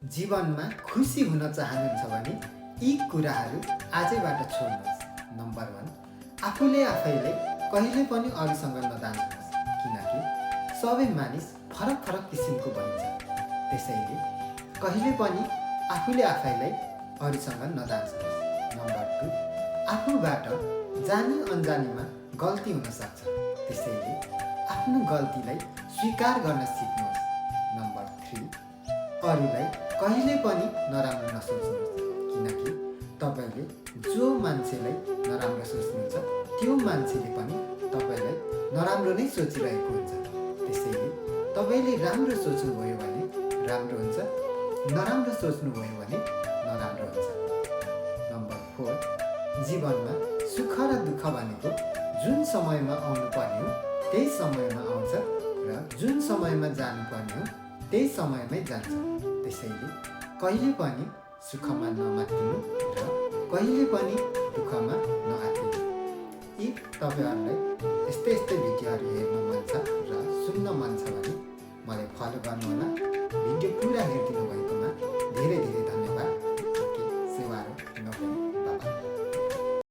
जीवनमा खुसी हुन चाहनुहुन्छ भने यी कुराहरू आजैबाट छोड्नुहोस्। नम्बर 1, आफूले आफैलाई कहिले पनि अरूसँग नदान्नुहोस्, किनकि सबै मानिस फरक फरक किसिमको भइन्छ। त्यसैले कहिले पनि आफूले आफैलाई अरूसँग नदान्नुहोस्। नम्बर 2, आफूबाट जानी अनजानीमा गल्ती हुन सक्छ, त्यसैले आफ्नो गल्तीलाई स्वीकार गर्न सिक्नुहोस्। नम्बर 3, अरूलाई कहिले पनि नराम्रो नसोच्नुहोस्, किनकि तपाईँले जो मान्छेलाई नराम्रो सोच्नुहुन्छ त्यो मान्छेले पनि तपाईँलाई नराम्रो नै सोचिरहेको हुन्छ। त्यसैले तपाईँले राम्रो सोच्नुभयो भने राम्रो हुन्छ, नराम्रो सोच्नुभयो भने नराम्रो हुन्छ। नम्बर 4, जीवनमा सुख र दुःख भनेको जुन समयमा आउनुपर्ने हो त्यही समयमा आउँछ र जुन समयमा जानुपर्ने हो त्यही समयमै जान्छ। त्यसैले कहिले पनि सुखमा नमात्तिनु र कहिले पनि दुःखमा नआत्तिनु। यी तपाईँहरूलाई यस्तै भिडियोहरू हेर्नु